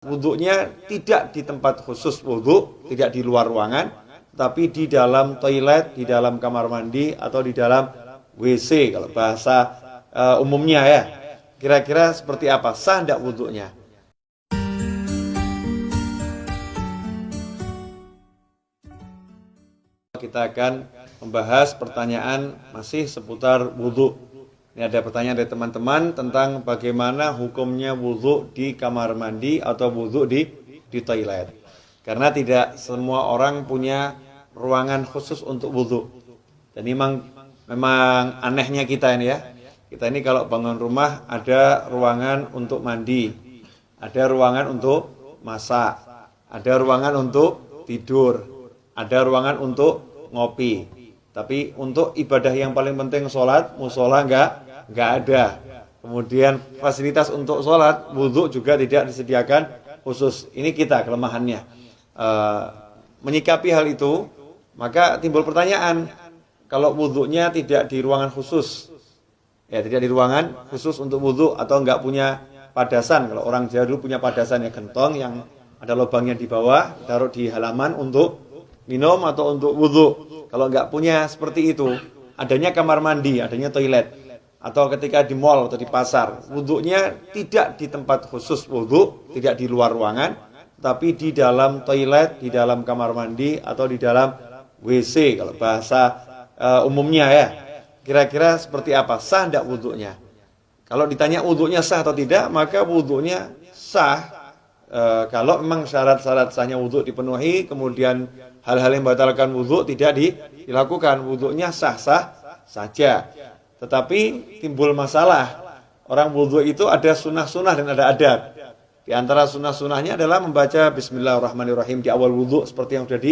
Wudhunya tidak di tempat khusus wudhu, tidak di luar ruangan, tapi di dalam toilet, di dalam kamar mandi, atau di dalam WC kalau bahasa umumnya ya. Kira-kira seperti apa? Sah tidak wudhunya? Kita akan membahas pertanyaan masih seputar wudhu. Ini ada pertanyaan dari teman-teman tentang bagaimana hukumnya wudhu di kamar mandi atau wudhu di toilet. Karena tidak semua orang punya ruangan khusus untuk wudhu. Dan memang anehnya kita ini ya. Kita ini kalau bangun rumah ada ruangan untuk mandi, ada ruangan untuk masak, ada ruangan untuk tidur, ada ruangan untuk ngopi. Tapi untuk ibadah yang paling penting sholat, musola enggak ada. Kemudian fasilitas untuk sholat, wudhu juga tidak disediakan khusus. Ini kita kelemahannya. Menyikapi hal itu, maka timbul pertanyaan, kalau wudhunya tidak di ruangan khusus, ya tidak di ruangan khusus untuk wudhu atau enggak punya padasan. Kalau orang Jawa dulu punya padasan ya, gentong yang ada lubangnya di bawah, taruh di halaman untuk minum atau untuk wudhu. Kalau enggak punya seperti itu, adanya kamar mandi, adanya toilet, atau ketika di mall atau di pasar, wudhunya tidak di tempat khusus wudhu, tidak di luar ruangan, tapi di dalam toilet, di dalam kamar mandi, atau di dalam WC kalau bahasa umumnya ya. Kira-kira seperti apa? Sah tidak wudhunya? Kalau ditanya wudhunya sah atau tidak, maka wudhunya sah kalau memang syarat-syarat sahnya wudhu dipenuhi, kemudian hal-hal yang membatalkan wudhu tidak dilakukan, wudhunya sah-sah saja. Tetapi timbul masalah, orang wudhu itu ada sunnah-sunnah dan ada adab. Di antara sunnah-sunnahnya adalah membaca Bismillahirrahmanirrahim di awal wudhu seperti yang sudah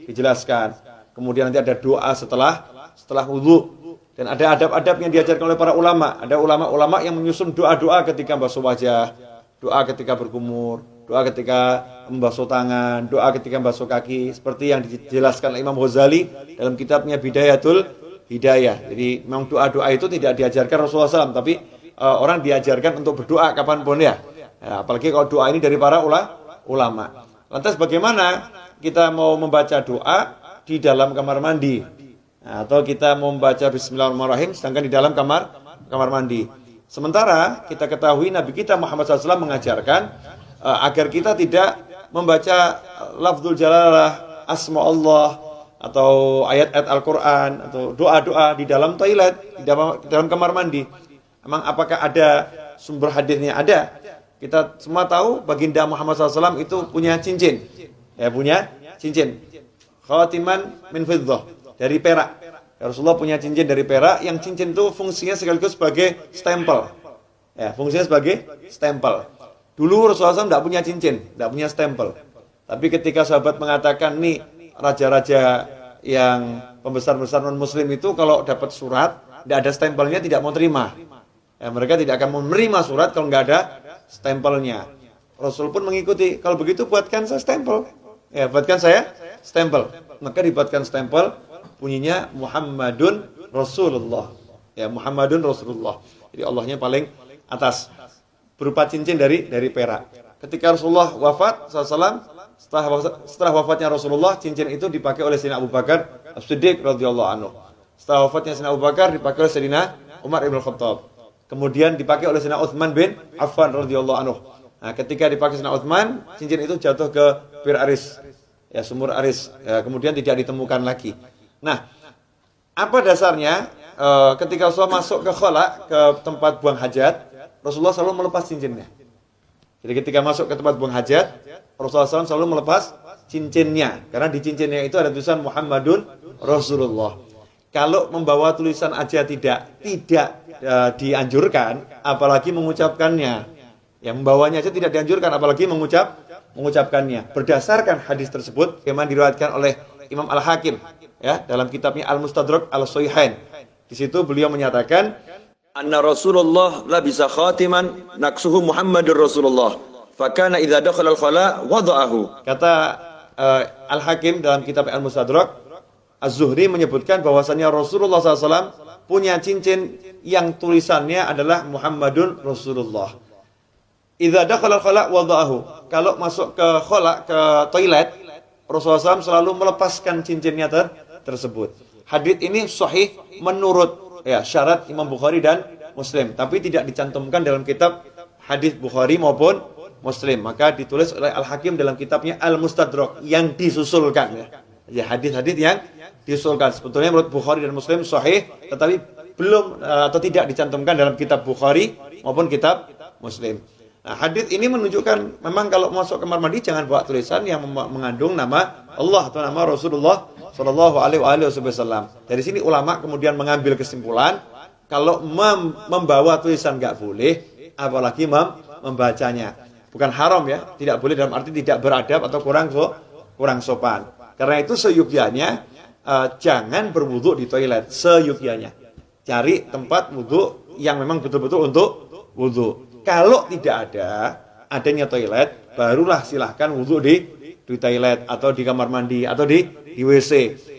dijelaskan. Kemudian nanti ada doa setelah wudhu. Dan ada adab-adab yang diajarkan oleh para ulama. Ada ulama-ulama yang menyusun doa-doa ketika basuh wajah, doa ketika berkumur, doa ketika membasuh tangan, doa ketika membasuh kaki, seperti yang dijelaskan oleh Imam Ghazali dalam kitabnya Bidayatul Hidayah. Jadi memang doa-doa itu tidak diajarkan Rasulullah SAW, tapi orang diajarkan untuk berdoa kapanpun ya. Apalagi kalau doa ini dari para ulama. Lantas bagaimana kita mau membaca doa di dalam kamar mandi? Atau kita mau membaca Bismillahirrahmanirrahim sedangkan di dalam kamar mandi. Sementara kita ketahui Nabi kita Muhammad SAW mengajarkan agar kita tidak membaca lafzul jalalah, asma Allah, atau ayat-ayat Al-Quran, atau doa-doa di dalam toilet, di dalam kamar mandi. Emang apakah ada sumber hadisnya? Ada. Kita semua tahu baginda Muhammad SAW itu punya cincin. Ya, punya cincin. Khatiman min fiddah, dari perak. Rasulullah punya cincin dari perak, yang cincin itu fungsinya sekaligus sebagai stempel. Ya, fungsinya sebagai stempel. Dulu Rasulullah SAW tidak punya cincin, tidak punya stempel. Tapi ketika sahabat mengatakan, nih raja-raja yang pembesar-besar non-muslim itu kalau dapat surat, tidak ada stempelnya tidak mau terima. Ya, mereka tidak akan menerima surat kalau nggak ada stempelnya. Rasul pun mengikuti, kalau begitu buatkan saya stempel. Ya, buatkan saya stempel. Maka dibuatkan stempel, bunyinya Muhammadun Rasulullah. Ya, Muhammadun Rasulullah. Jadi Allahnya paling atas. Berupa cincin dari perak. Ketika Rasulullah wafat SAW, setelah wafatnya Rasulullah, cincin itu dipakai oleh Sayyidina Abu Bakar As-Siddiq radhiyallahu anhu. Setelah wafatnya Sayyidina Abu Bakar dipakai oleh Sayyidina Umar ibn Khattab. Kemudian dipakai oleh Sayyidina Utsman bin Affan radhiyallahu anhu. Nah, ketika dipakai Sayyidina Utsman, cincin itu jatuh ke Bir Aris. Ya, sumur Aris. Ya, kemudian tidak ditemukan lagi. Nah, apa dasarnya ketika Rasulullah masuk ke khala, ke tempat buang hajat, Rasulullah selalu melepas cincinnya. Jadi ketika masuk ke tempat buang hajat, Rasulullah SAW selalu melepas cincinnya. Karena di cincinnya itu ada tulisan Muhammadun Rasulullah. Kalau membawa tulisan aja tidak dianjurkan, apalagi mengucapkannya. Ya, membawanya aja tidak dianjurkan, apalagi mengucapkannya. Berdasarkan hadis tersebut, yang diriwayatkan oleh Imam Al-Hakim, ya, dalam kitabnya Al-Mustadrak Al-Sahihain. Di situ beliau menyatakan, anna Rasulullah labisa khatiman naksuhu Muhammadur Rasulullah. Fakana idza dakhala al-khala wada'ahu. Kata Al-Hakim dalam kitab Al-Mustadrak, Az-Zuhri menyebutkan bahwasannya Rasulullah SAW punya cincin yang tulisannya adalah Muhammadun Rasulullah. Idza dakhala al-khala' wada'ahu. Kalau masuk ke khala, ke toilet, Rasulullah SAW selalu melepaskan cincinnya tersebut. Hadits ini sahih menurut ya syarat Imam Bukhari dan Muslim, tapi tidak dicantumkan dalam kitab hadis Bukhari maupun Muslim. Maka ditulis oleh Al-Hakim dalam kitabnya Al-Mustadrak yang disusulkan ya. Ya hadis-hadis yang disusulkan. Sebetulnya menurut Bukhari dan Muslim sahih, tetapi belum atau tidak dicantumkan dalam kitab Bukhari maupun kitab Muslim. Nah, hadis ini menunjukkan memang kalau masuk kamar mandi jangan bawa tulisan yang mengandung nama Allah atau nama Rasulullah Shallallahu Alaihi Wasallam. Dari sini ulama kemudian mengambil kesimpulan kalau membawa tulisan nggak boleh, apalagi membacanya. Bukan haram ya, tidak boleh dalam arti tidak beradab atau kurang sopan. Karena itu seyukyanya jangan berwudu di toilet, seyukyanya. Cari tempat wudu yang memang betul-betul untuk wudu. Kalau tidak adanya toilet, barulah silahkan wudu di toilet atau di kamar mandi atau di WC.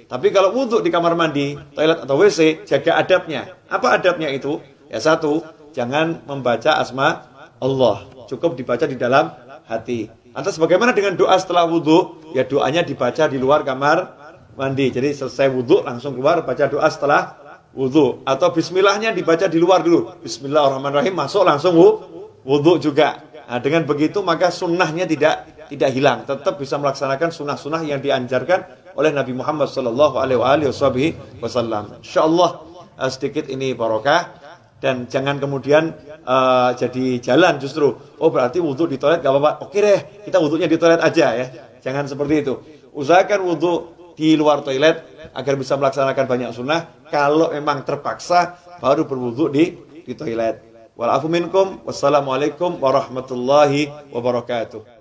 Tapi kalau wudu di kamar mandi, toilet atau WC, jaga adabnya. Apa adabnya itu? Ya satu, jangan membaca asma Allah. Cukup dibaca di dalam hati. Lantas bagaimana dengan doa setelah wudu? Ya doanya dibaca di luar kamar mandi. Jadi selesai wudu langsung keluar baca doa setelah wudu. Atau bismillahnya dibaca di luar dulu. Bismillahirrahmanirrahim, masuk langsung wudu juga. Nah, dengan begitu maka sunnahnya tidak hilang. Tetap bisa melaksanakan sunnah-sunnah yang dianjarkan oleh Nabi Muhammad Sallallahu Alaihi Wasallam. Insyaallah sedikit ini barokah. Dan jangan kemudian jadi jalan justru. Oh berarti wudhu di toilet gak apa-apa. Oke deh, kita wudhunya di toilet aja ya. Jangan seperti itu. Usahakan wudhu di luar toilet agar bisa melaksanakan banyak sunnah. Kalau memang terpaksa baru berwudhu di toilet. Wal afu minkum. Wassalamualaikum warahmatullahi wabarakatuh.